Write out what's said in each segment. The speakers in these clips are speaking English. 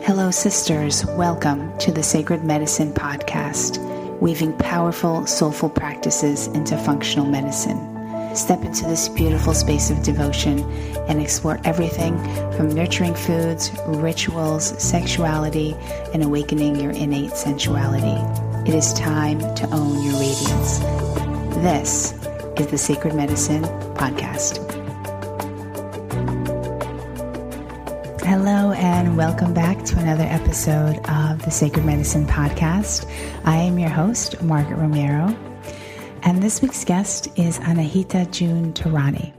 Hello, sisters. Welcome to the Sacred Medicine Podcast, weaving powerful, soulful practices into functional medicine. Step into this beautiful space of devotion and explore everything from nurturing foods, rituals, sexuality, and awakening your innate sensuality. It is time to own your radiance. This is the Sacred Medicine Podcast. Hello and welcome back to another episode of the Sacred Medicine Podcast. I am your host, Margaret Romero, and this week's guest is Anahita Joon Tehrani.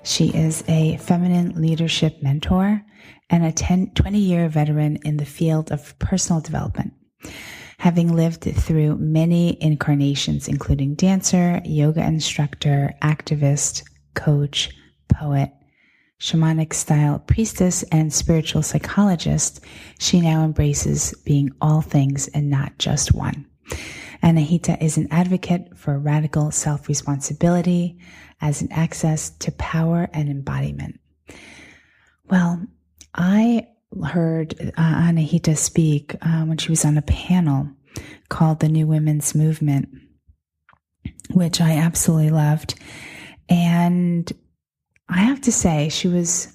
She is a feminine leadership mentor and a 20-year veteran in the field of personal development, having lived through many incarnations, including dancer, yoga instructor, activist, coach, poet, shamanic style priestess, and spiritual psychologist. She now embraces being all things and not just one. Anahita is an advocate for radical self-responsibility as an access to power and embodiment. Well, I heard Anahita speak when she was on a panel called The New Women's Movement, which I absolutely loved. And I have to say, she was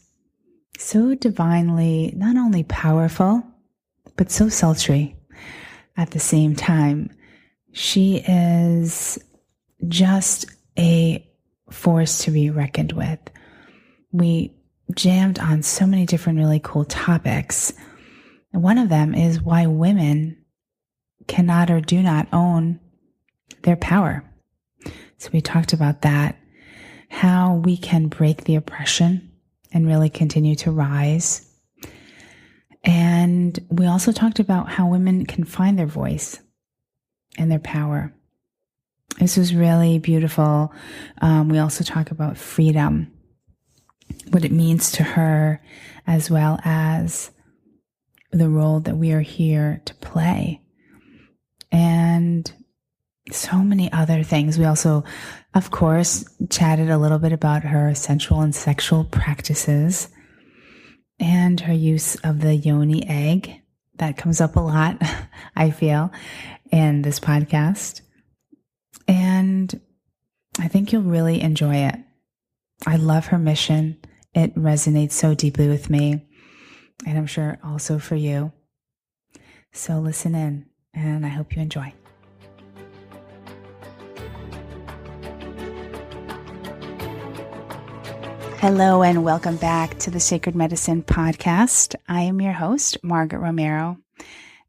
so divinely, not only powerful, but so sultry at the same time. She is just a force to be reckoned with. We jammed on so many different really cool topics. And one of them is why women cannot or do not own their power. So we talked about that. How we can break the oppression and really continue to rise. And we also talked about how women can find their voice and their power. This was really beautiful. We also talk about freedom, what it means to her, as well as the role that we are here to play. And so many other things. We also, of course, chatted a little bit about her sensual and sexual practices and her use of the yoni egg. That comes up a lot, I feel, in this podcast. And I think you'll really enjoy it. I love her mission. It resonates so deeply with me, and I'm sure also for you. So listen in, and I hope you enjoy. Hello and welcome back to the Sacred Medicine Podcast. I am your host, Margaret Romero,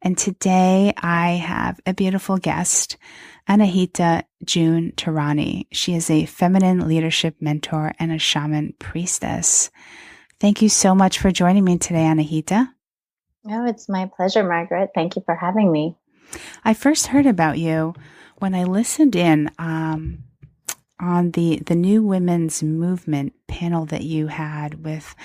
and today I have a beautiful guest, Anahita Joon Tehrani. She is a feminine leadership mentor and a shaman priestess. Thank you so much for joining me today, Anahita. Oh, it's my pleasure, Margaret. Thank you for having me. I first heard about you when I listened in on the New Women's Movement panel that you had with,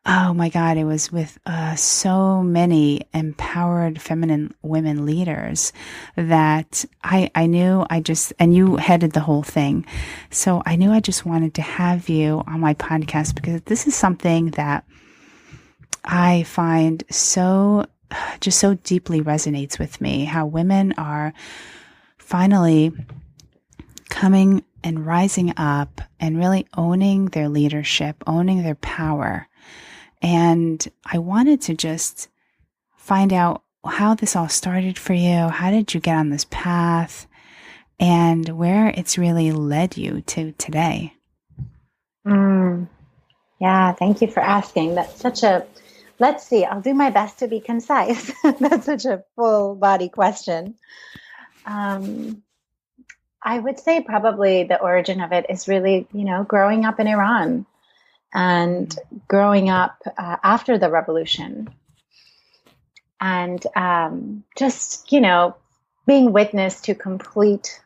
oh my God, it was with so many empowered feminine women leaders that I knew and you headed the whole thing. So I knew I just wanted to have you on my podcast because this is something that I find so deeply resonates with me, how women are finally coming and rising up and really owning their leadership, owning their power. And I wanted to just find out how this all started for you. How did you get on this path and where it's really led you to today? Yeah, thank you for asking. Let's see, I'll do my best to be concise. That's such a full body question. I would say probably the origin of it is really, growing up in Iran and growing up after the revolution and just, being witness to complete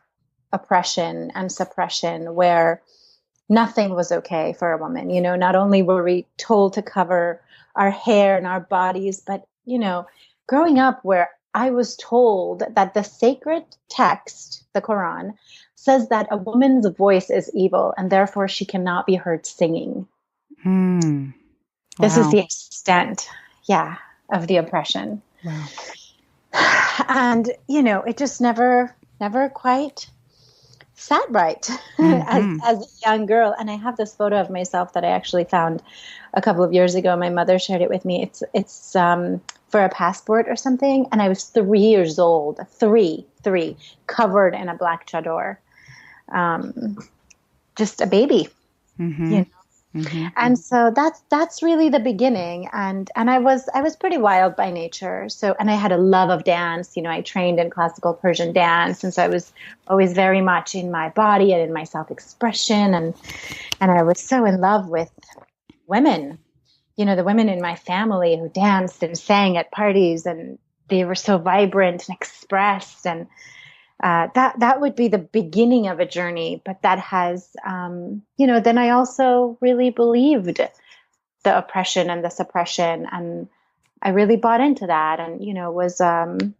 oppression and suppression where nothing was okay for a woman. Not only were we told to cover our hair and our bodies, but, growing up where I was told that the sacred text, the Quran, says that a woman's voice is evil and therefore she cannot be heard singing. Wow. This is the extent. Yeah. of the oppression. Wow. And, it just never quite sat right as a young girl. And I have this photo of myself that I actually found a couple of years ago. My mother shared it with me. It's for a passport or something. And I was 3 years old, three, covered in a black chador. Just a baby, And so that's really the beginning. And I was pretty wild by nature. So, and I had a love of dance. I trained in classical Persian dance. And so I was always very much in my body and in my self-expression. And I was so in love with women, the women in my family who danced and sang at parties, and they were so vibrant and expressed. And that would be the beginning of a journey, but that has, then I also really believed the oppression and the suppression, and I really bought into that, and,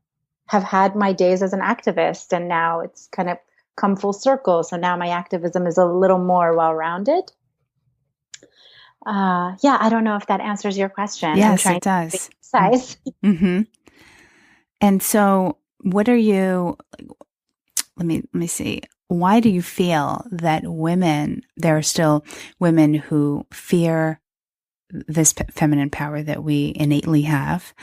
have had my days as an activist, and now it's kind of come full circle. So now my activism is a little more well-rounded. I don't know if that answers your question. Yes, it does. Size. And so what are you... Let me see. Why do you feel that there are still women who fear this feminine power that we innately have?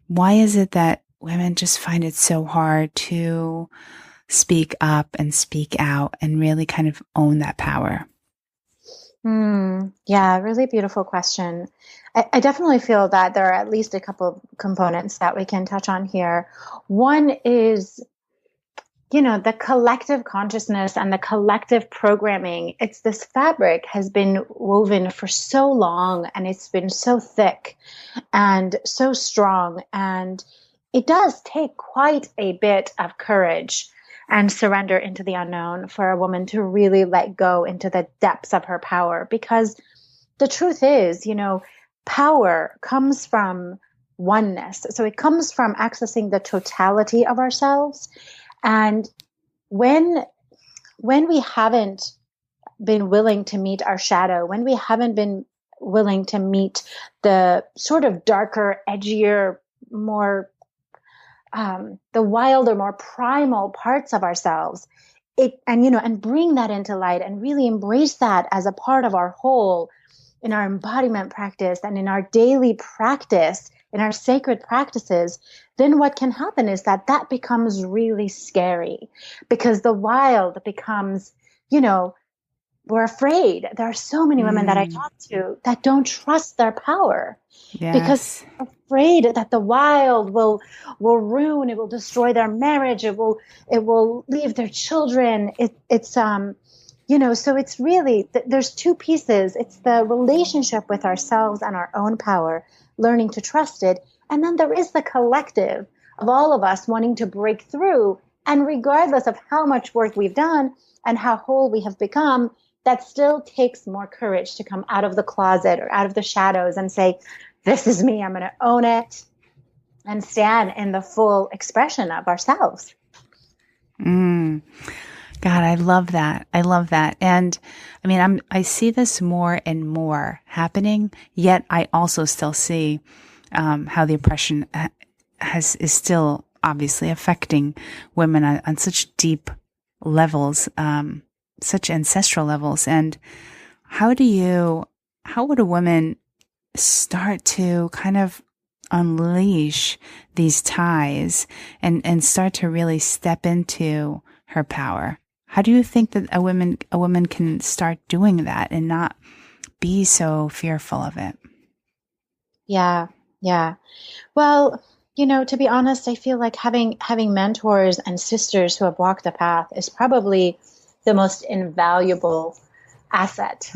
Why is it that women just find it so hard to speak up and speak out and really kind of own that power? Yeah, really beautiful question. I definitely feel that there are at least a couple of components that we can touch on here. One is, the collective consciousness and the collective programming. It's this fabric has been woven for so long, and it's been so thick and so strong. And it does take quite a bit of courage and surrender into the unknown for a woman to really let go into the depths of her power. Because the truth is, power comes from oneness. So it comes from accessing the totality of ourselves. And when we haven't been willing to meet our shadow, when we haven't been willing to meet the sort of darker, edgier, more the wilder, more primal parts of ourselves, and bring that into light and really embrace that as a part of our whole in our embodiment practice and in our daily practice, in our sacred practices, then what can happen is that becomes really scary, because the wild becomes, we're afraid. There are so many women that I talk to that don't trust their power because they're afraid that the wild will ruin, it will destroy their marriage, it will leave their children. So it's really, there's two pieces. It's the relationship with ourselves and our own power, learning to trust it. And then there is the collective of all of us wanting to break through. And regardless of how much work we've done and how whole we have become, that still takes more courage to come out of the closet or out of the shadows and say, this is me, I'm going to own it, and stand in the full expression of ourselves. God, I love that. I love that. And I mean, I see this more and more happening, yet I also still see how the oppression is still obviously affecting women on such deep levels, such ancestral levels. And how would a woman start to kind of unleash these ties and start to really step into her power? How do you think that a woman can start doing that and not be so fearful of it? Yeah. Well, to be honest, I feel like having mentors and sisters who have walked the path is probably the most invaluable asset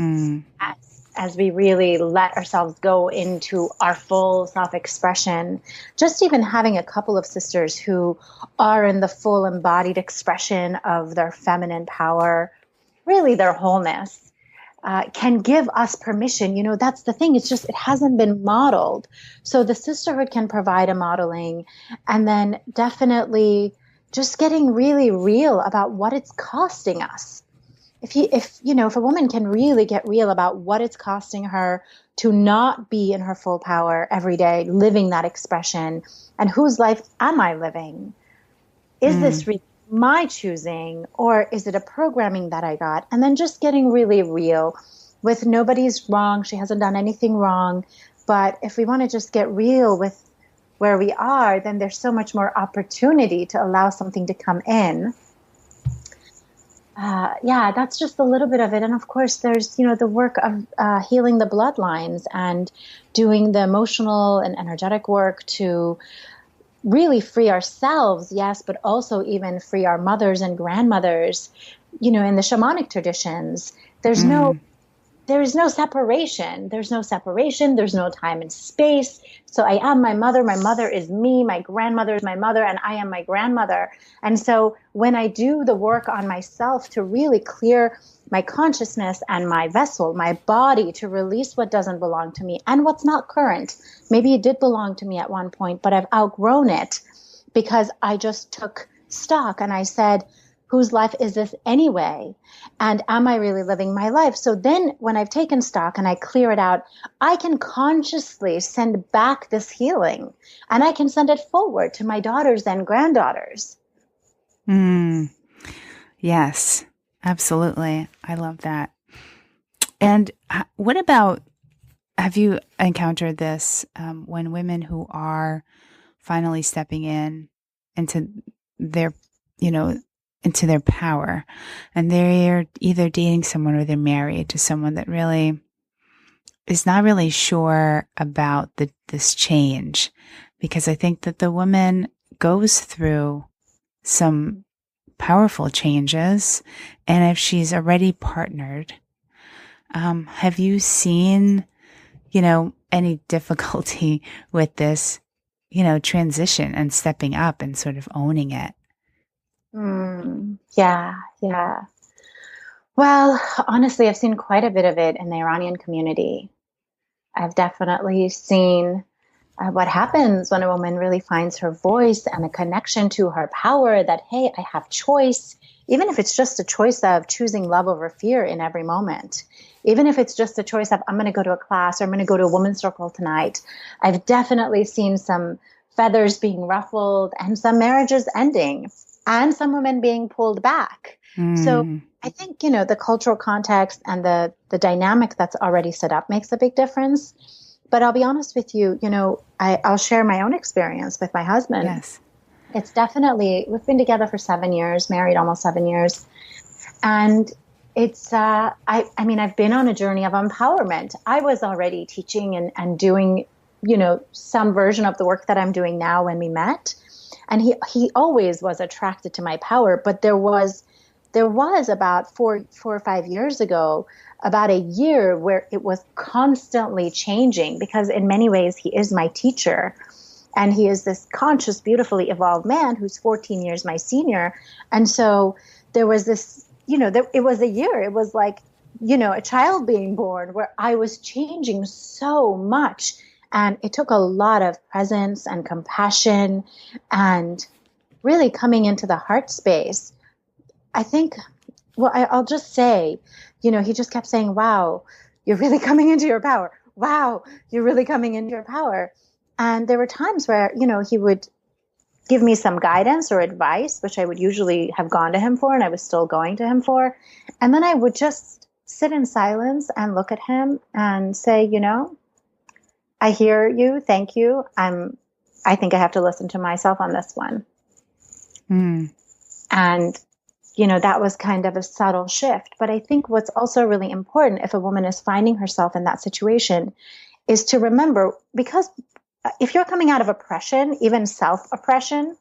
as we really let ourselves go into our full self-expression. Just even having a couple of sisters who are in the full embodied expression of their feminine power, really their wholeness, can give us permission. That's the thing. It's just, it hasn't been modeled. So the sisterhood can provide a modeling, and then definitely just getting really real about what it's costing us. if a woman can really get real about what it's costing her to not be in her full power every day, living that expression, and whose life am I living? Is this really my choosing, or is it a programming that I got? And then just getting really real with nobody's wrong. She hasn't done anything wrong. But if we want to just get real with where we are, then there's so much more opportunity to allow something to come in. That's just a little bit of it. And of course, there's, the work of healing the bloodlines and doing the emotional and energetic work to really free ourselves, yes, but also even free our mothers and grandmothers. In the shamanic traditions, there is no separation. There's no separation. There's no time and space. So I am my mother. My mother is me. My grandmother is my mother, and I am my grandmother. And so when I do the work on myself to really clear my consciousness and my vessel, my body, to release what doesn't belong to me and what's not current. Maybe it did belong to me at one point, but I've outgrown it because I just took stock and I said, whose life is this anyway? And am I really living my life? So then when I've taken stock and I clear it out, I can consciously send back this healing, and I can send it forward to my daughters and granddaughters. Yes, absolutely. I love that. And what about, have you encountered this when women who are finally stepping into their, into their power, and they're either dating someone or they're married to someone that really is not really sure about this change? Because I think that the woman goes through some powerful changes, and if she's already partnered, have you seen, any difficulty with this, transition and stepping up and sort of owning it? Yeah. Well, honestly, I've seen quite a bit of it in the Iranian community. I've definitely seen what happens when a woman really finds her voice and a connection to her power, that, hey, I have choice, even if it's just a choice of choosing love over fear in every moment. Even if it's just a choice of, I'm going to go to a class, or I'm going to go to a women's circle tonight. I've definitely seen some feathers being ruffled and some marriages ending, and some women being pulled back. So I think, the cultural context and the dynamic that's already set up makes a big difference. But I'll be honest with you, I'll share my own experience with my husband. Yes. It's definitely, we've been together for 7 years, married almost 7 years. And it's, I've been on a journey of empowerment. I was already teaching and doing, some version of the work that I'm doing now when we met. And he always was attracted to my power. But there was about 4 or 5 years ago, about a year where it was constantly changing, because in many ways he is my teacher, and he is this conscious, beautifully evolved man who's 14 years my senior. And so there was this, it was a year, it was like, a child being born, where I was changing so much. And it took a lot of presence and compassion and really coming into the heart space. I think, I'll just say, he just kept saying, wow, you're really coming into your power. Wow, you're really coming into your power. And there were times where, he would give me some guidance or advice, which I would usually have gone to him for, and I was still going to him for. And then I would just sit in silence and look at him and say, I hear you. Thank you. I think I have to listen to myself on this one. And that was kind of a subtle shift. But I think what's also really important, if a woman is finding herself in that situation, is to remember, because if you're coming out of oppression, even self-oppression,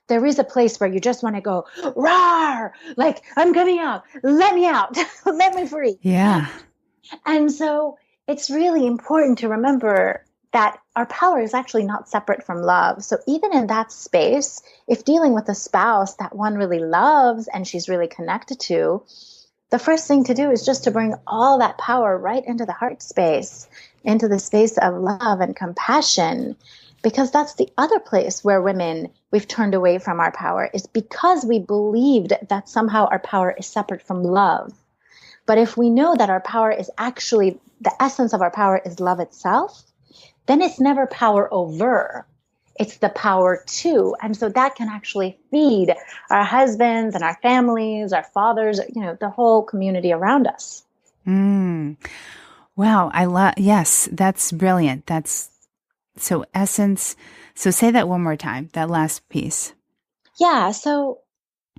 there is a place where you just want to go, roar, like, I'm coming out, let me out, let me free. Yeah. And so it's really important to remember that our power is actually not separate from love. So even in that space, if dealing with a spouse that one really loves and she's really connected to, the first thing to do is just to bring all that power right into the heart space, into the space of love and compassion, because that's the other place where women, we've turned away from our power, is because we believed that somehow our power is separate from love. But if we know that our power is actually, the essence of our power is love itself, then it's never power over. It's the power to. And so that can actually feed our husbands and our families, our fathers, the whole community around us. Wow. Yes, that's brilliant. That's so essence. So say that one more time, that last piece. Yeah. So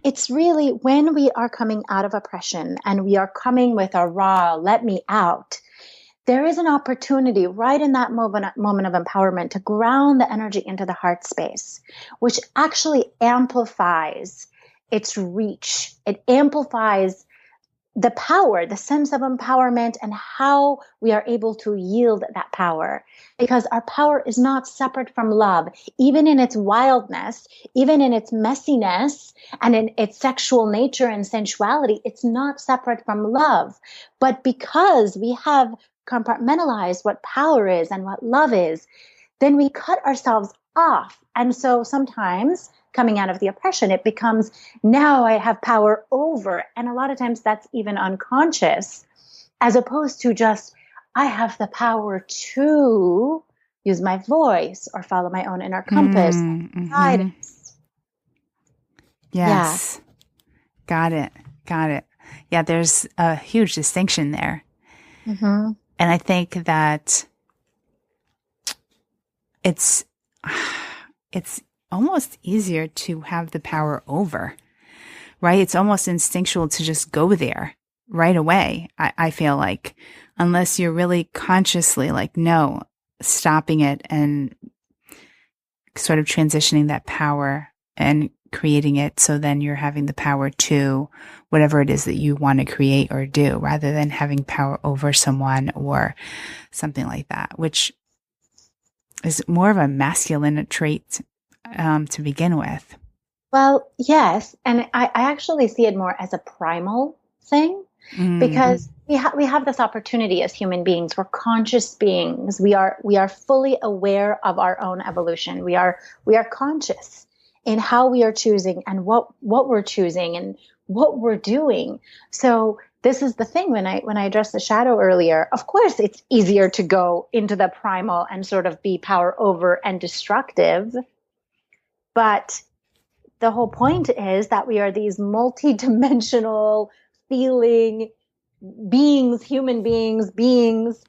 it's really when we are coming out of oppression and we are coming with a raw, let me out, there is an opportunity right in that moment of empowerment to ground the energy into the heart space, which actually amplifies its reach. It amplifies the power, the sense of empowerment, and how we are able to yield that power. Because our power is not separate from love, even in its wildness, even in its messiness, and in its sexual nature and sensuality. It's not separate from love. But because we have compartmentalized what power is and what love is, then we cut ourselves off. And so sometimes coming out of the oppression, it becomes, now I have power over. And a lot of times that's even unconscious, as opposed to just, I have the power to use my voice or follow my own inner compass. Guidance. Yes. Yeah. Got it. Yeah, there's a huge distinction there. And I think that it's almost easier to have the power over, right? It's almost instinctual to just go there right away. I feel like, unless you're really consciously like, no, stopping it and sort of transitioning that power and creating it. So then you're having the power to whatever it is that you want to create or do, rather than having power over someone or something like that, which is more of a masculine trait to begin with. Well, yes. And I actually see it more as a primal thing, because we have this opportunity as human beings. We're conscious beings. We are fully aware of our own evolution. We are conscious in how we are choosing and what we're choosing and what we're doing. So this is the thing, when I addressed the shadow earlier, of course it's easier to go into the primal and sort of be power over and destructive. But the whole point is that we are these multi-dimensional feeling beings, human beings,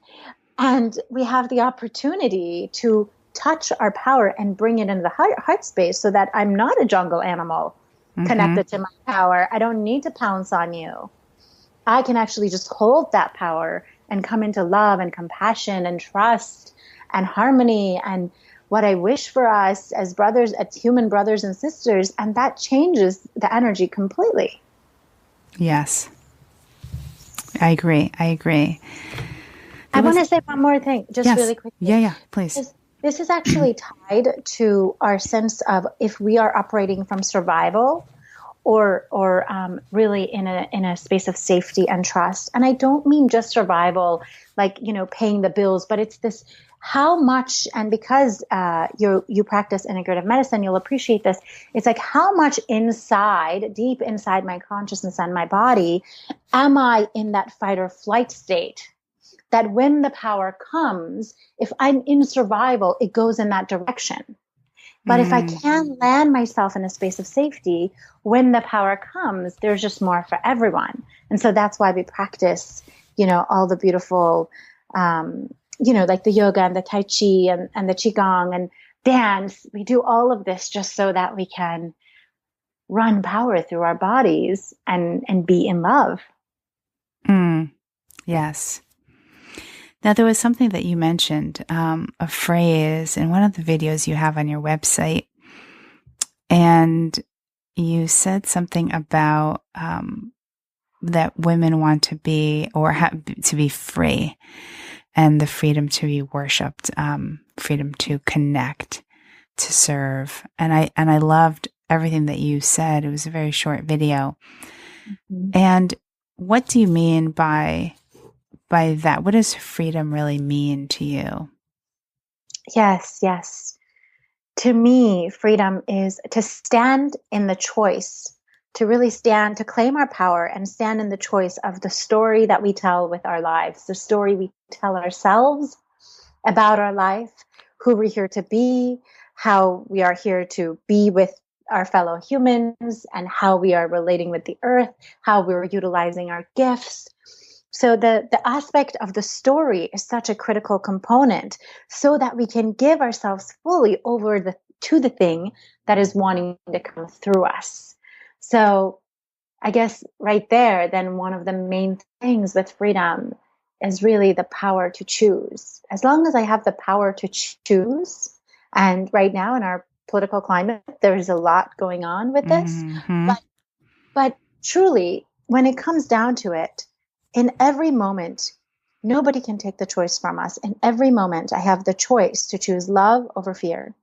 and we have the opportunity to touch our power and bring it into the heart space, so that I'm not a jungle animal connected to my power. I don't need to pounce on you. I can actually just hold that power and come into love and compassion and trust and harmony and what I wish for us as brothers, as human brothers and sisters. And that changes the energy completely. Yes. I agree. I want to say one more thing, just really quickly. Yeah, please. This is actually tied to our sense of if we are operating from survival or really in a space of safety and trust. And I don't mean just survival, like, paying the bills, but it's this, how much, and because you practice integrative medicine, you'll appreciate this. It's like, how much deep inside my consciousness and my body, am I in that fight or flight state? That when the power comes, if I'm in survival, it goes in that direction. But if I can land myself in a space of safety, when the power comes, there's just more for everyone. And so that's why we practice, all the beautiful, like the yoga and the Tai Chi and the Qigong and dance. We do all of this just so that we can run power through our bodies and be in love. Yes. Now, there was something that you mentioned, a phrase in one of the videos you have on your website, and you said something about that women want to be or to be free, and the freedom to be worshipped, freedom to connect, to serve. And I loved everything that you said. It was a very short video. And what do you mean by by that? What does freedom really mean to you? Yes, yes. To me, freedom is to stand in the choice, to really stand, to claim our power and stand in the choice of the story that we tell with our lives, the story we tell ourselves about our life, who we're here to be, how we are here to be with our fellow humans, and how we are relating with the earth, how we're utilizing our gifts. So the aspect of the story is such a critical component so that we can give ourselves fully over to the thing that is wanting to come through us. So I guess right there, then one of the main things with freedom is really the power to choose. As long as I have the power to choose, and right now in our political climate, there's a lot going on with this, Mm-hmm. but truly, when it comes down to it, in every moment, nobody can take the choice from us. In every moment, I have the choice to choose love over fear,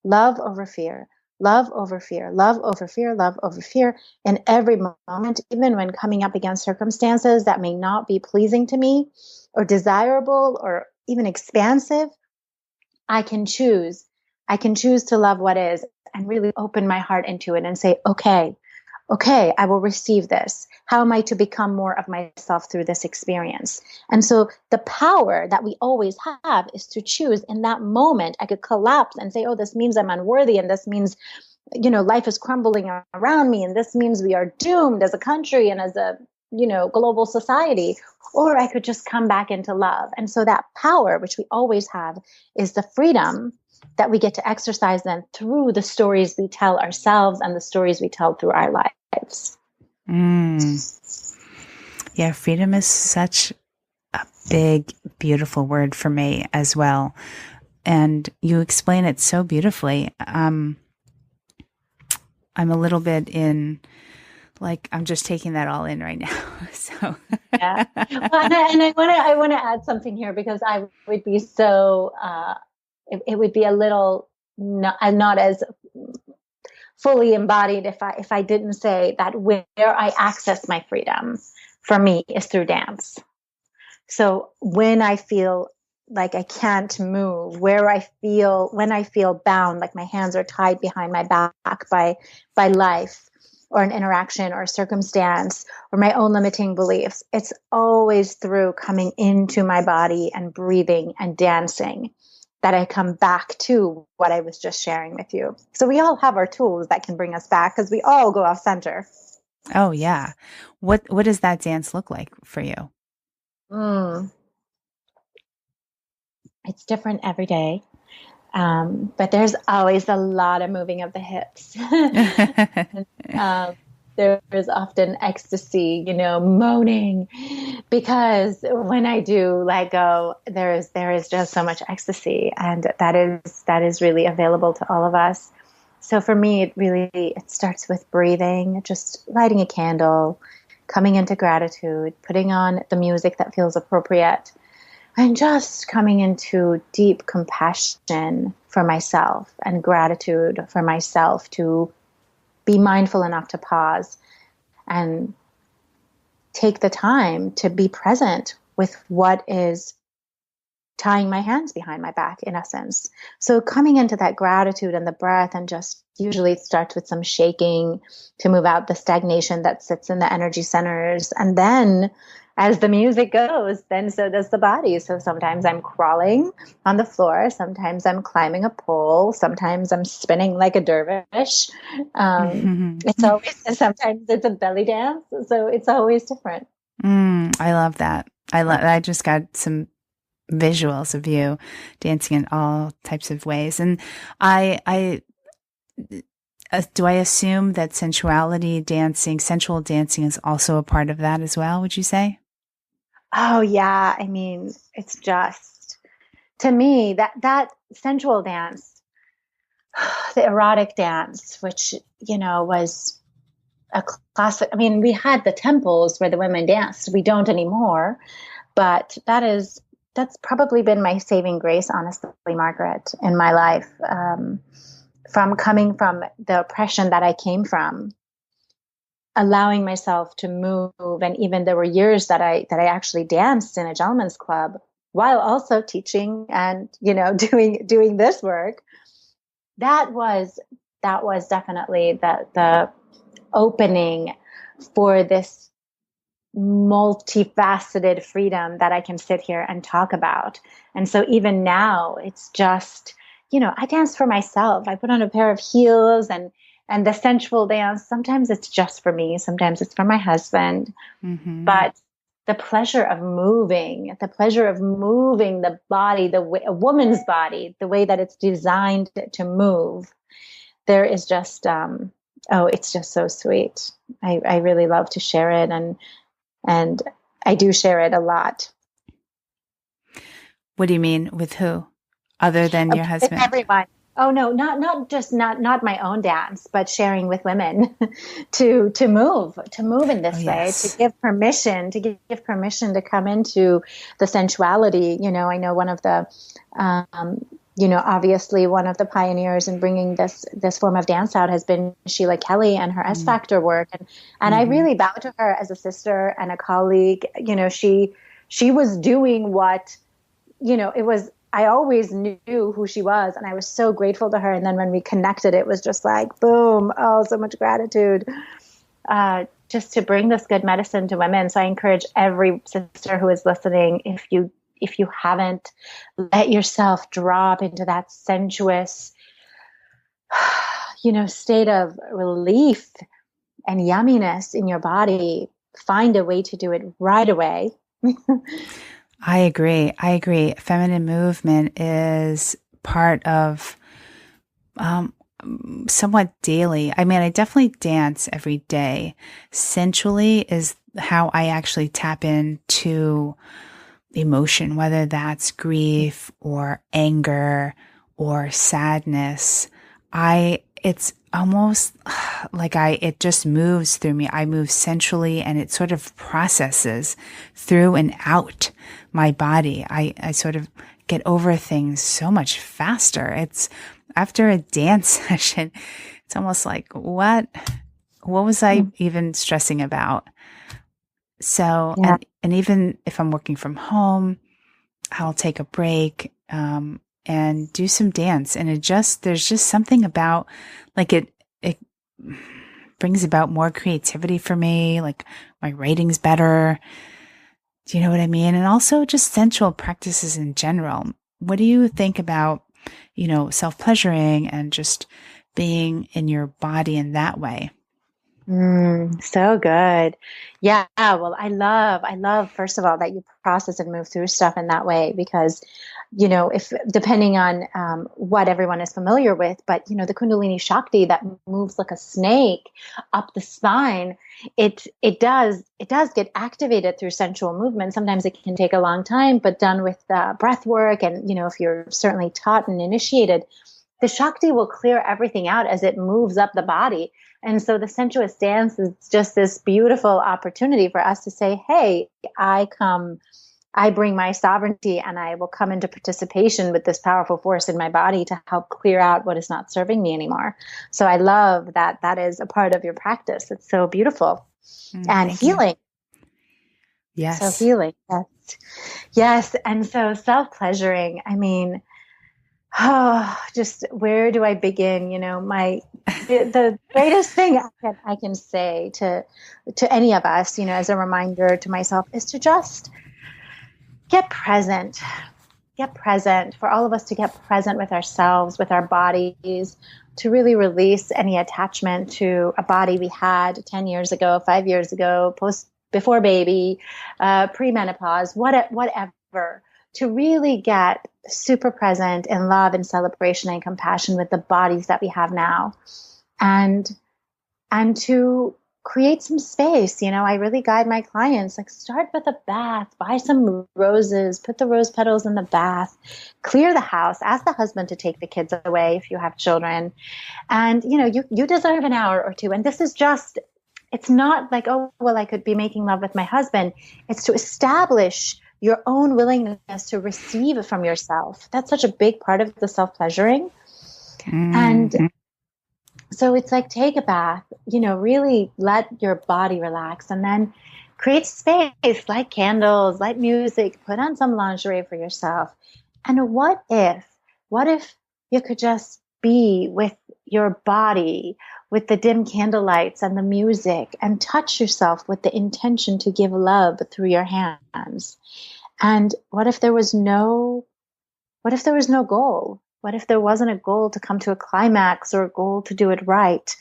love over fear, love over fear, love over fear, love over fear. In every moment, even when coming up against circumstances that may not be pleasing to me or desirable or even expansive, I can choose. I can choose to love what is and really open my heart into it and say, okay, I will receive this. How am I to become more of myself through this experience? And so the power that we always have is to choose in that moment. I could collapse and say, oh, this means I'm unworthy. And this means, life is crumbling around me. And this means we are doomed as a country and as a, global society. Or I could just come back into love. And so that power, which we always have, is the freedom that we get to exercise then through the stories we tell ourselves and the stories we tell through our lives. Yeah, freedom is such a big, beautiful word for me as well. And you explain it so beautifully. I'm a little bit I'm just taking that all in right now. So Yeah. Well, and I want to add something here because I would be so, it would be a little not as fully embodied if I didn't say that where I access my freedom for me is through dance. So when I feel like I can't move, when I feel bound, like my hands are tied behind my back by life or an interaction or a circumstance or my own limiting beliefs, it's always through coming into my body and breathing and dancing that I come back to what I was just sharing with you. So we all have our tools that can bring us back because we all go off center. Oh yeah. What does that dance look like for you? It's different every day. But there's always a lot of moving of the hips. There is often ecstasy, moaning, because when I do let go, there is just so much ecstasy, and that is really available to all of us. So for me, it starts with breathing, just lighting a candle, coming into gratitude, putting on the music that feels appropriate, and just coming into deep compassion for myself and gratitude for myself to be mindful enough to pause and take the time to be present with what is tying my hands behind my back, in essence. So coming into that gratitude and the breath, and just usually it starts with some shaking to move out the stagnation that sits in the energy centers. And then as the music goes, then so does the body. So sometimes I'm crawling on the floor. Sometimes I'm climbing a pole. Sometimes I'm spinning like a dervish. It's always, sometimes it's a belly dance. So it's always different. I love that. I just got some visuals of you dancing in all types of ways. And do I assume that sensual dancing is also a part of that as well, would you say? Oh yeah. I mean, it's just, to me, that sensual dance, the erotic dance, which, was a classic. I mean, we had the temples where the women danced. We don't anymore, but that's probably been my saving grace, honestly, Margaret, in my life. From coming from the oppression that I came from, allowing myself to move. And even there were years that I actually danced in a gentleman's club while also teaching and, doing this work. That was definitely the opening for this multifaceted freedom that I can sit here and talk about. And so even now, it's just, I dance for myself. I put on a pair of heels and the sensual dance. Sometimes it's just for me. Sometimes it's for my husband. Mm-hmm. But the pleasure of moving the body, a woman's body, the way that it's designed to move, there is just, it's just so sweet. I really love to share it. And I do share it a lot. What do you mean? With who? Other than your husband? Everyone. Oh no, not my own dance, but sharing with women to move in this way, to give permission to come into the sensuality. I know one of the, obviously one of the pioneers in bringing this form of dance out has been Sheila Kelly and her S Factor work. And I really bow to her as a sister and a colleague. She was doing what, it was, I always knew who she was, and I was so grateful to her. And then when we connected, it was just like, boom, oh, so much gratitude, just to bring this good medicine to women. So I encourage every sister who is listening, if you haven't, let yourself drop into that sensuous, state of relief and yumminess in your body. Find a way to do it right away. I agree. Feminine movement is part of somewhat daily. I mean, I definitely dance every day. Sensually is how I actually tap into emotion, whether that's grief or anger or sadness. It's almost like it just moves through me. I move sensually, and it sort of processes through and out my body. I sort of get over things so much faster. It's after a dance session, it's almost like, what was I even stressing about? So, and even if I'm working from home, I'll take a break, and do some dance. And there's just something about, like, it brings about more creativity for me. Like, my writing's better. Do you know what I mean? And also just sensual practices in general. What do you think about, self-pleasuring and just being in your body in that way? So good. Yeah. Well, I love, first of all, that you process and move through stuff in that way, because, if depending on what everyone is familiar with, but, the Kundalini Shakti that moves like a snake up the spine, it does get activated through sensual movement. Sometimes it can take a long time, but done with breath work. And, if you're certainly taught and initiated, the Shakti will clear everything out as it moves up the body. And so the sensuous dance is just this beautiful opportunity for us to say, hey, I bring my sovereignty, and I will come into participation with this powerful force in my body to help clear out what is not serving me anymore. So I love that is a part of your practice. It's so beautiful and healing. Yes. So healing. Yes. And so self-pleasuring, I mean, just where do I begin? The greatest thing I can say to any of us, as a reminder to myself, is to just get present, for all of us to get present with ourselves, with our bodies, to really release any attachment to a body we had 10 years ago, 5 years ago, before baby, premenopause, whatever. To really get super present in love and celebration and compassion with the bodies that we have now, and to create some space. I really guide my clients, like, start with a bath, buy some roses, put the rose petals in the bath, clear the house, ask the husband to take the kids away if you have children. And, you deserve an hour or two. And this is just, it's not like, oh, well, I could be making love with my husband. It's to establish your own willingness to receive from yourself. That's such a big part of the self-pleasuring. And So it's like, take a bath, really let your body relax, and then create space, light candles, light music, put on some lingerie for yourself. And what if you could just be with your body, with the dim candlelights and the music, and touch yourself with the intention to give love through your hands? And what if there was no goal? What if there wasn't a goal to come to a climax or a goal to do it right,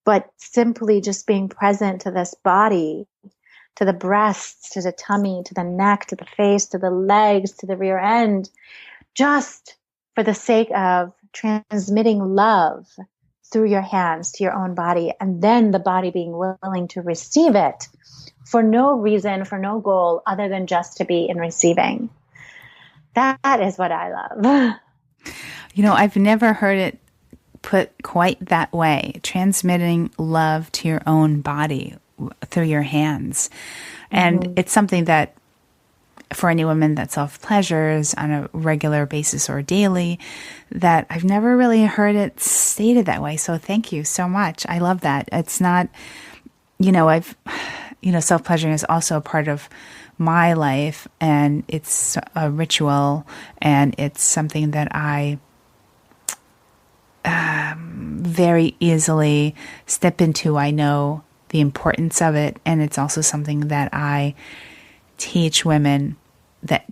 but simply just being present to this body, to the breasts, to the tummy, to the neck, to the face, to the legs, to the rear end, just for the sake of transmitting love through your hands to your own body, and then the body being willing to receive it for no reason, for no goal other than just to be in receiving. That is what I love. I've never heard it put quite that way, transmitting love to your own body through your hands. And it's something that for any woman that self-pleasures on a regular basis or daily, that I've never really heard it stated that way. So thank you so much. I love that. It's not, self-pleasuring is also a part of my life, and it's a ritual, and it's something that I very easily step into. I know the importance of it, and it's also something that I teach women that,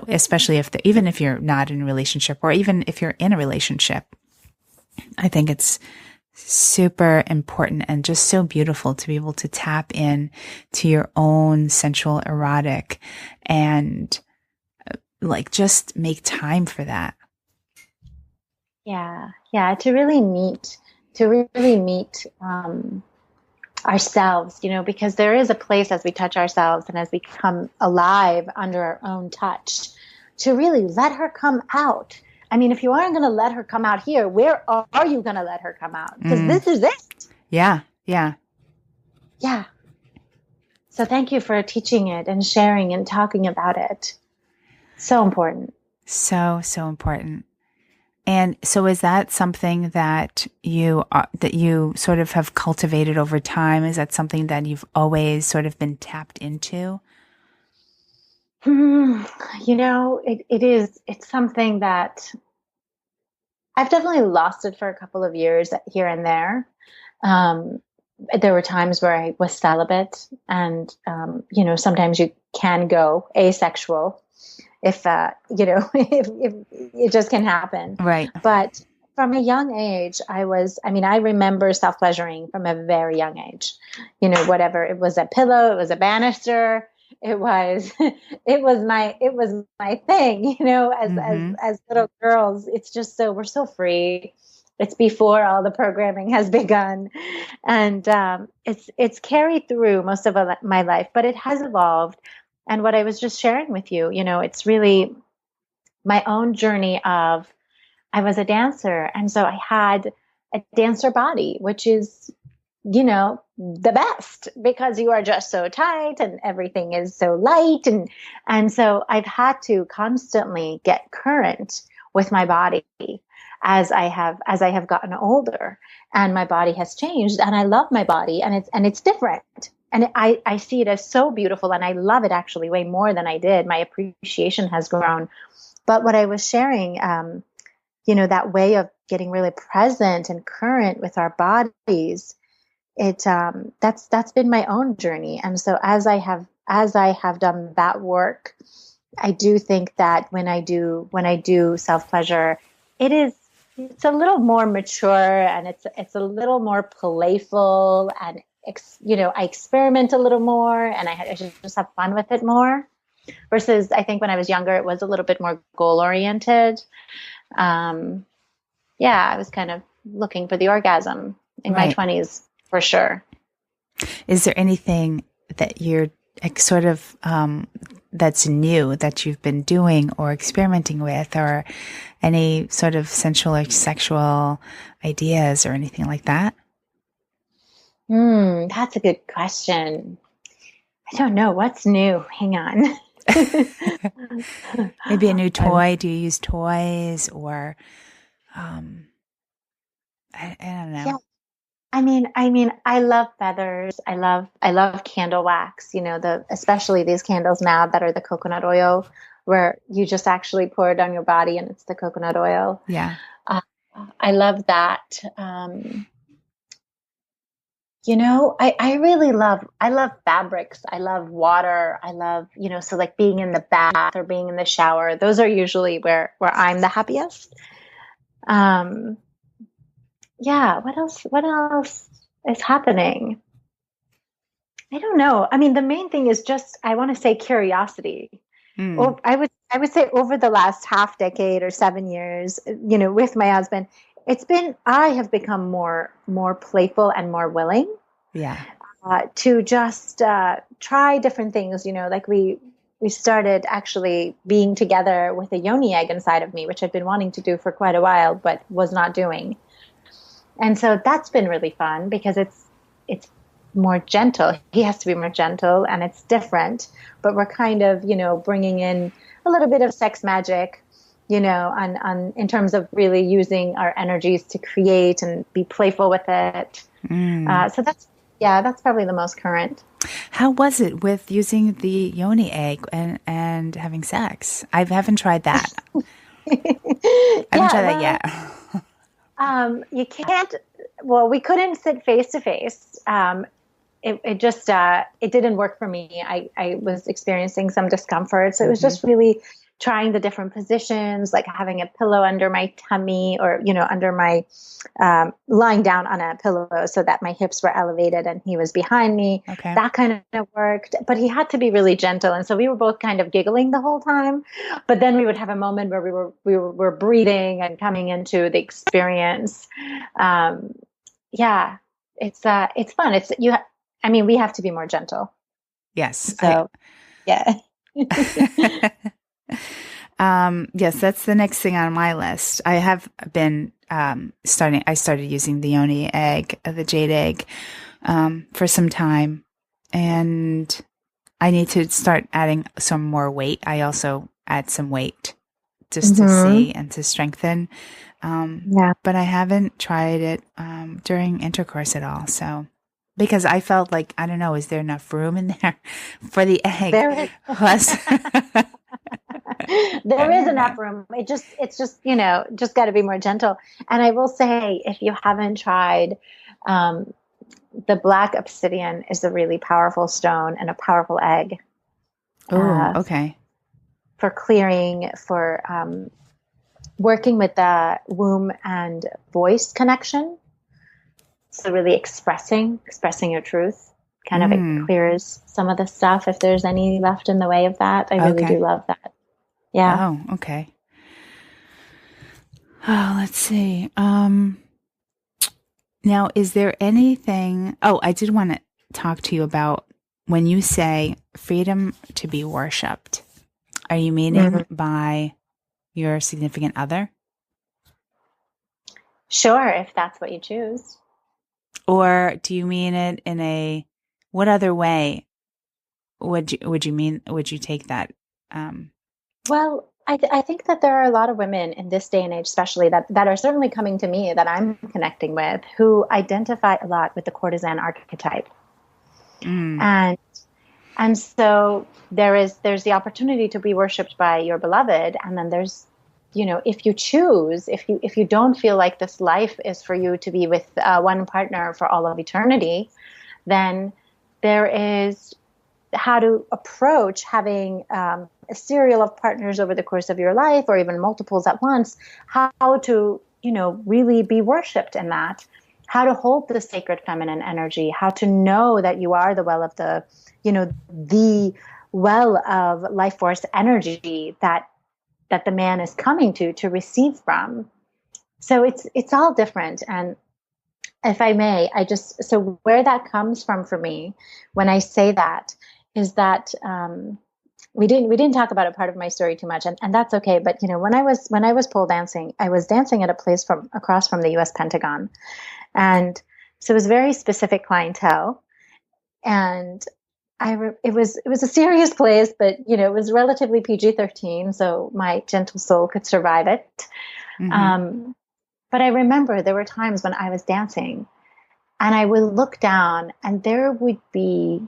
especially even if you're not in a relationship, or even if you're in a relationship, I think it's super important and just so beautiful to be able to tap in to your own sensual erotic and just make time for that. Yeah. To really meet ourselves, because there is a place as we touch ourselves and as we come alive under our own touch, to really let her come out. I mean, if you aren't going to let her come out here, where are you going to let her come out? Because this is it. Yeah. So thank you for teaching it and sharing and talking about it. So important. So important. And so is that something that you sort of have cultivated over time? Is that something that you've always sort of been tapped into? It is. It's something that I've definitely lost it for a couple of years here and there. There were times where I was celibate, and sometimes you can go asexual if if it just can happen. Right. But from a young age, I remember self-pleasuring from a very young age. Whatever, it was a pillow, it was a banister, it was my thing, as little girls. It's just we're so free. It's before all the programming has begun, and it's carried through most of my life, but it has evolved. And what I was just sharing with you, it's really my own journey of, I was a dancer, and so I had a dancer body, which is, the best, because you are just so tight and everything is so light. And so I've had to constantly get current with my body as I have gotten older, and my body has changed, and I love my body, and it's different. And I see it as so beautiful, and I love it actually way more than I did. My appreciation has grown. But what I was sharing, that way of getting really present and current with our bodies, that's been my own journey. And so as I have done that work, I do think that when I do self-pleasure, it's a little more mature, and it's a little more playful, and I experiment a little more, and I just have fun with it more. Versus, I think when I was younger, it was a little bit more goal oriented. I was kind of looking for the orgasm in my 20s, for sure. Is there anything that you're sort of that's new that you've been doing or experimenting with, or any sort of sensual or sexual ideas or anything like that? That's a good question. I don't know. What's new? Hang on. Maybe a new toy. Do you use toys, or I don't know. I love feathers. I love candle wax, especially these candles now that are the coconut oil, where you just actually pour it on your body and it's the coconut oil. Yeah. Uh, I love that. I love fabrics. I love water. I love, so like being in the bath or being in the shower. Those are usually where I'm the happiest. Um, yeah. What else is happening? I don't know. I mean, the main thing is just, I want to say curiosity. Mm. Or I would say over the last half decade or 7 years, with my husband, I have become more playful and more willing Yeah. to just try different things. Like we started actually being together with a yoni egg inside of me, which I've been wanting to do for quite a while, but was not doing. And so that's been really fun because it's more gentle. He has to be more gentle, and it's different. But we're kind of bringing in a little bit of sex magic, on in terms of really using our energies to create and be playful with it. So that's probably the most current. How was it with using the yoni egg and having sex? I haven't tried that. I haven't tried that yet. You can't. Well, we couldn't sit face to face. It just it didn't work for me. I was experiencing some discomfort, so it was just really trying the different positions, like having a pillow under my tummy, or under my lying down on a pillow so that my hips were elevated and he was behind me. Okay. That kind of worked, but he had to be really gentle, and so we were both kind of giggling the whole time. But then we would have a moment where we were breathing and coming into the experience. Yeah, it's fun. We have to be more gentle. Yes. So, yeah. Yes, that's the next thing on my list. I have been I started using the yoni egg, the jade egg, for some time, and I need to start adding some more weight. I also add some weight just to see and to strengthen. But I haven't tried it during intercourse at all. So, because I felt like, I don't know, is there enough room in there for the egg? There is. Plus, there is enough room. It's just just got to be more gentle. And I will say, if you haven't tried, the black obsidian is a really powerful stone and a powerful egg. Oh, okay. For clearing, for working with the womb and voice connection. So really expressing your truth, kind of it clears some of the stuff if there's any left in the way of that. I really do love that. Yeah. Oh, okay. Oh, let's see. Now, is there anything? Oh, I did want to talk to you about when you say freedom to be worshipped. Are you meaning by your significant other? Sure, if that's what you choose. Or do you mean it in what other way would you take that? Well, I think that there are a lot of women in this day and age, especially that are certainly coming to me, that I'm connecting with, who identify a lot with the courtesan archetype. And so there's the opportunity to be worshipped by your beloved. And then there's, if you choose, if you don't feel like this life is for you to be with one partner for all of eternity, then there is how to approach having a serial of partners over the course of your life, or even multiples at once, how to, really be worshipped in that, how to hold the sacred feminine energy, how to know that you are the well of the well of life force energy that the man is coming to receive from. So it's all different. And if I may, so where that comes from for me, when I say that, is that we didn't talk about a part of my story too much, and that's okay. But when I was pole dancing, I was dancing at a place across from the U.S. Pentagon, and so it was very specific clientele, and it was a serious place, but it was relatively PG-13, so my gentle soul could survive it. But I remember there were times when I was dancing, And I would look down and there would be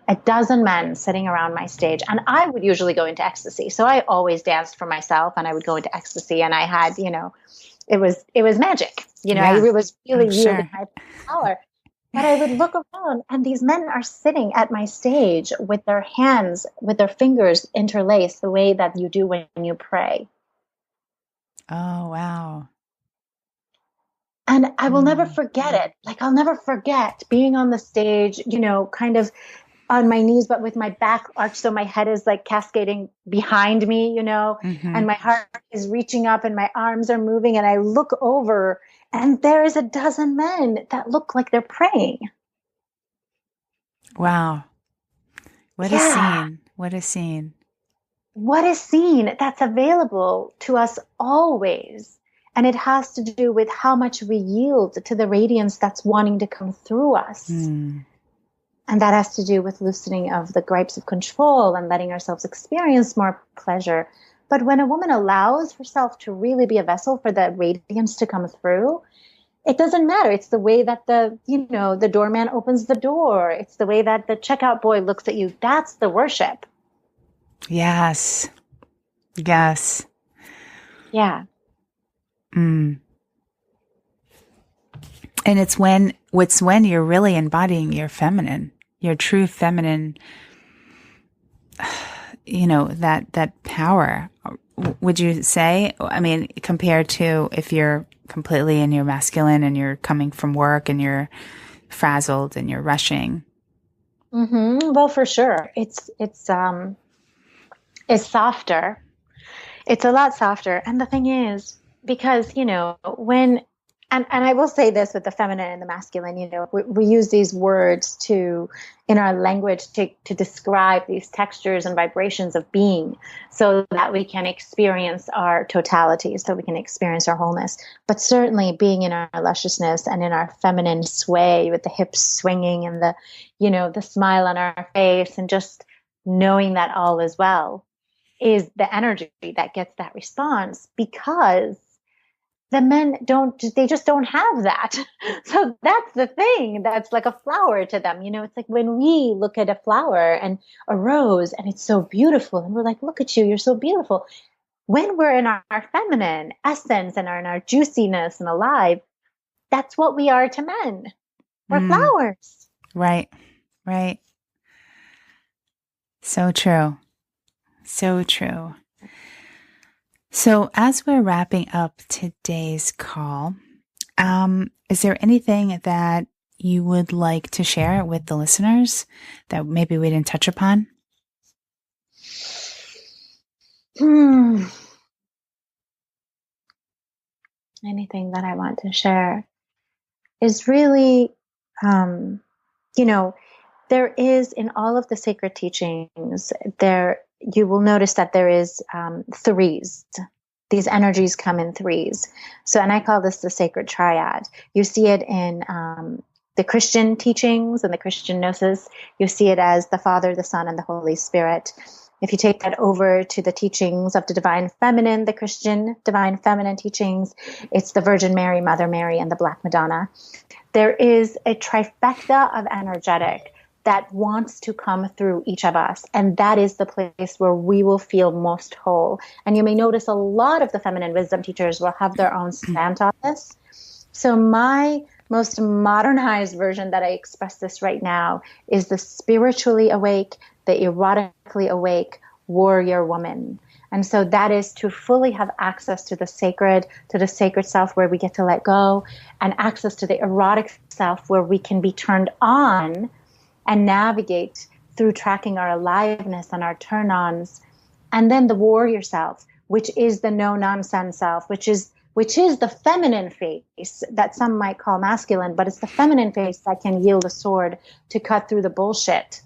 a dozen men sitting around my stage. And I would usually go into ecstasy. So I always danced for myself and I would go into ecstasy, and I had, it was magic. I was really wielding my power. But I would look around and these men are sitting at my stage with their hands, with their fingers interlaced the way that you do when you pray. Oh, wow. And I will never forget it. Like, I'll never forget being on the stage, kind of on my knees, but with my back arched. So my head is like cascading behind me, and my heart is reaching up and my arms are moving. And I look over and there's a dozen men that look like they're praying. Wow. What a scene. What a scene. What a scene that's available to us always. And it has to do with how much we yield to the radiance that's wanting to come through us. And that has to do with loosening of the gripes of control and letting ourselves experience more pleasure. But when a woman allows herself to really be a vessel for the radiance to come through, it doesn't matter. It's the way that the doorman opens the door. It's the way that the checkout boy looks at you. That's the worship. Yes. Yes. Yeah. And it's when you're really embodying your feminine, your true feminine, that power. Would you say, I mean, compared to if you're completely in your masculine and you're coming from work and you're frazzled and you're rushing? Well, for sure. It's softer. It's a lot softer. And the thing is, because, when, and I will say this with the feminine and the masculine, we use these words in our language to describe these textures and vibrations of being so that we can experience our totality, so we can experience our wholeness. But certainly being in our lusciousness and in our feminine sway with the hips swinging and the smile on our face and just knowing that all is well is the energy that gets that response, because the men they just don't have that. So that's the thing that's like a flower to them. It's like when we look at a flower and a rose and it's so beautiful and we're like, look at you, you're so beautiful. When we're in our feminine essence and in our juiciness and alive, that's what we are to men. We're flowers. Right. Right. So true. So true. So as we're wrapping up today's call, is there anything that you would like to share with the listeners that maybe we didn't touch upon? Anything that I want to share is really, there is in all of the sacred teachings, you will notice that there is threes. These energies come in threes. So, and I call this the sacred triad. You see it in the Christian teachings and the Christian gnosis. You see it as the Father, the Son, and the Holy Spirit. If you take that over to the teachings of the Divine Feminine, the Christian Divine Feminine teachings, it's the Virgin Mary, Mother Mary, and the Black Madonna. There is a trifecta of energetic that wants to come through each of us. And that is the place where we will feel most whole. And you may notice a lot of the feminine wisdom teachers will have their own slant on this. So my most modernized version that I express this right now is the spiritually awake, the erotically awake warrior woman. And so that is to fully have access to the sacred self where we get to let go, and access to the erotic self where we can be turned on and navigate through tracking our aliveness and our turn-ons. And then the warrior self, which is the no-nonsense self, which is the feminine face that some might call masculine, but it's the feminine face that can yield a sword to cut through the bullshit.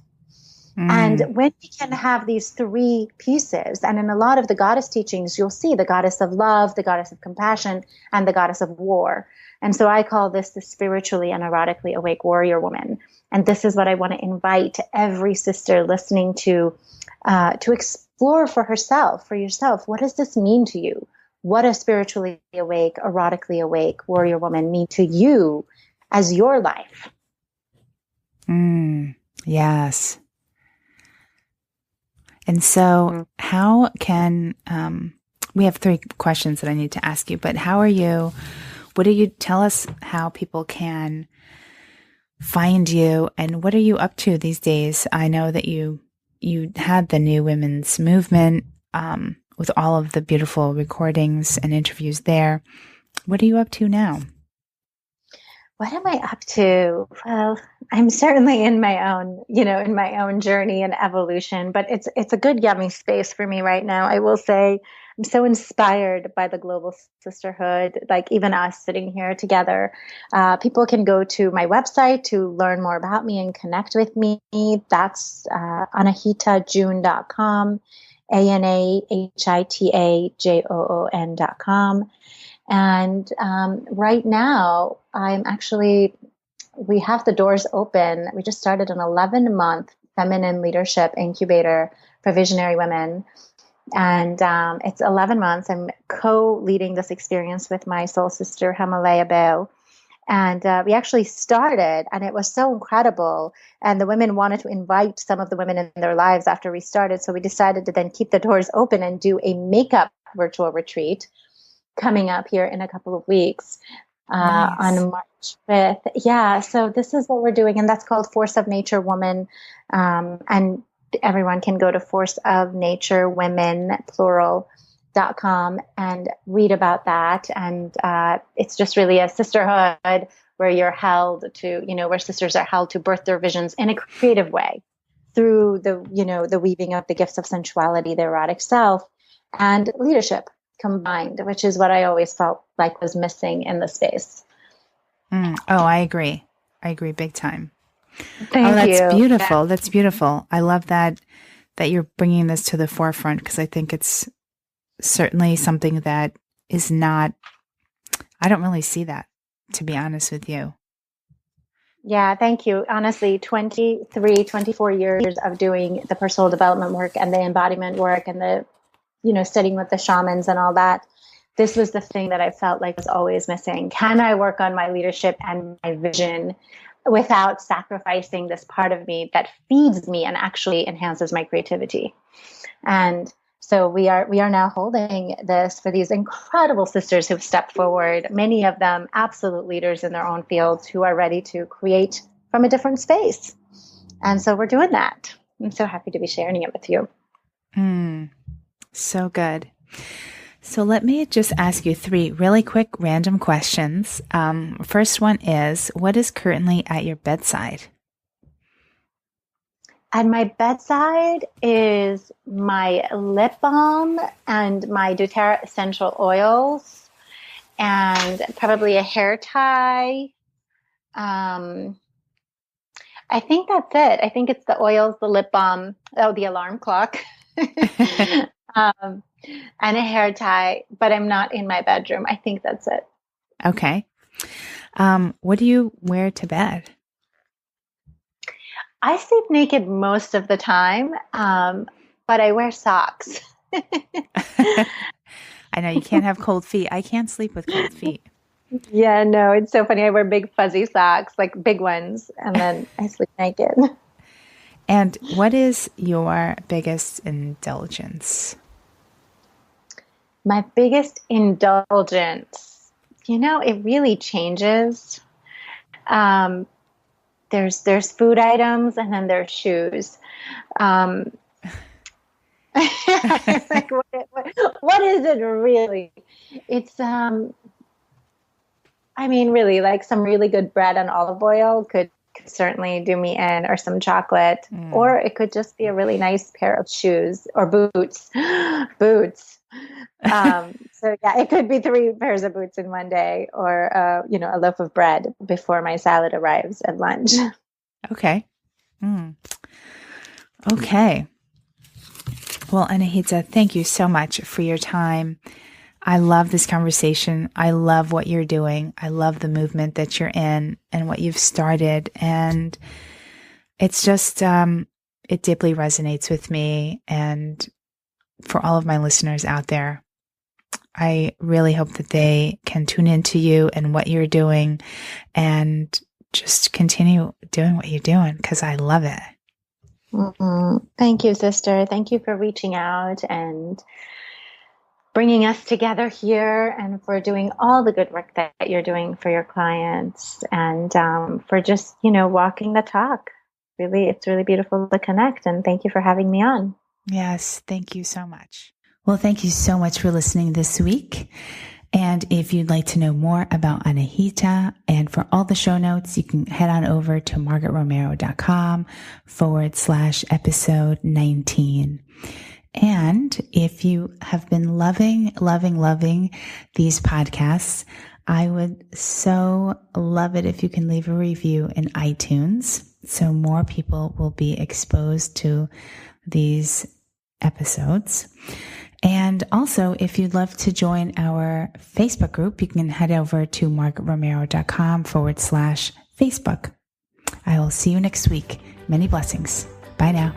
And when we can have these three pieces, and in a lot of the goddess teachings, you'll see the goddess of love, the goddess of compassion, and the goddess of war. And so I call this the spiritually and erotically awake warrior woman. And this is what I want to invite every sister listening to explore for yourself. What does this mean to you? What does spiritually awake, erotically awake warrior woman mean to you as your life. Yes. And so how can, we have 3 questions that I need to ask you, but what do you tell us how people can find you, and what are you up to these days? I know that you had the New Women's Movement, with all of the beautiful recordings and interviews there. What are you up to now? What am I up to? Well, I'm certainly in my own journey and evolution, but it's a good, yummy space for me right now. I will say I'm so inspired by the global sisterhood, like even us sitting here together. People can go to my website to learn more about me and connect with me. That's anahitajoon.com, ANAHITAJOON.com. And right now, we have the doors open. We just started an 11-month feminine leadership incubator for visionary women. And it's 11 months. I'm co-leading this experience with my soul sister, Himalaya Bell. And we actually started, and it was so incredible. And the women wanted to invite some of the women in their lives after we started. So we decided to then keep the doors open and do a makeup virtual retreat coming up here in a couple of weeks on March 5th. Yeah, so this is what we're doing, and that's called Force of Nature Woman. And everyone can go to forceofnaturewomen.com and read about that. And it's just really a sisterhood where you're held to, where sisters are held to birth their visions in a creative way through the weaving of the gifts of sensuality, the erotic self, and leadership combined, which is what I always felt like was missing in the space. I agree big time. Thank you. That's beautiful. Yeah. That's beautiful. I love that you're bringing this to the forefront, because I think it's certainly something that is not, I don't really see that, to be honest with you. Yeah, thank you. Honestly, 24 years of doing the personal development work and the embodiment work and the studying with the shamans and all that. This was the thing that I felt like was always missing. Can I work on my leadership and my vision without sacrificing this part of me that feeds me and actually enhances my creativity? And so we are now holding this for these incredible sisters who've stepped forward, many of them absolute leaders in their own fields who are ready to create from a different space. And so we're doing that. I'm so happy to be sharing it with you. So good. So let me just ask you 3 really quick random questions. First one is, what is currently at your bedside? At my bedside is my lip balm and my doTERRA essential oils and probably a hair tie. I think that's it. I think it's the oils, the lip balm, the alarm clock. And a hair tie, but I'm not in my bedroom. I think that's it. Okay. What do you wear to bed? I sleep naked most of the time, but I wear socks. I know you can't have cold feet. I can't sleep with cold feet. Yeah, no, it's so funny. I wear big fuzzy socks, like big ones, and then I sleep naked. And what is your biggest indulgence? My biggest indulgence, it really changes. There's food items, and then there's shoes. Like, what is it really? It's, really, like some really good bread and olive oil could certainly do me in, or some chocolate, or it could just be a really nice pair of shoes or boots. So yeah, it could be 3 pairs of boots in one day, or a loaf of bread before my salad arrives at lunch. Okay. Okay. Well, Anahita, thank you so much for your time. I love this conversation. I love what you're doing. I love the movement that you're in and what you've started. And it's just, it deeply resonates with me. And for all of my listeners out there, I really hope that they can tune into you and what you're doing and just continue doing what you're doing, because I love it. Thank you, sister. Thank you for reaching out and bringing us together here, and for doing all the good work that you're doing for your clients, and for just, walking the talk. Really, it's really beautiful to connect, and thank you for having me on. Yes, thank you so much. Well, thank you so much for listening this week. And if you'd like to know more about Anahita and for all the show notes, you can head on over to margaretromero.com/episode 19. And if you have been loving these podcasts, I would so love it if you can leave a review in iTunes so more people will be exposed to these episodes. And also, if you'd love to join our Facebook group, you can head over to margaretromero.com/Facebook. I will see you next week. Many blessings. Bye now.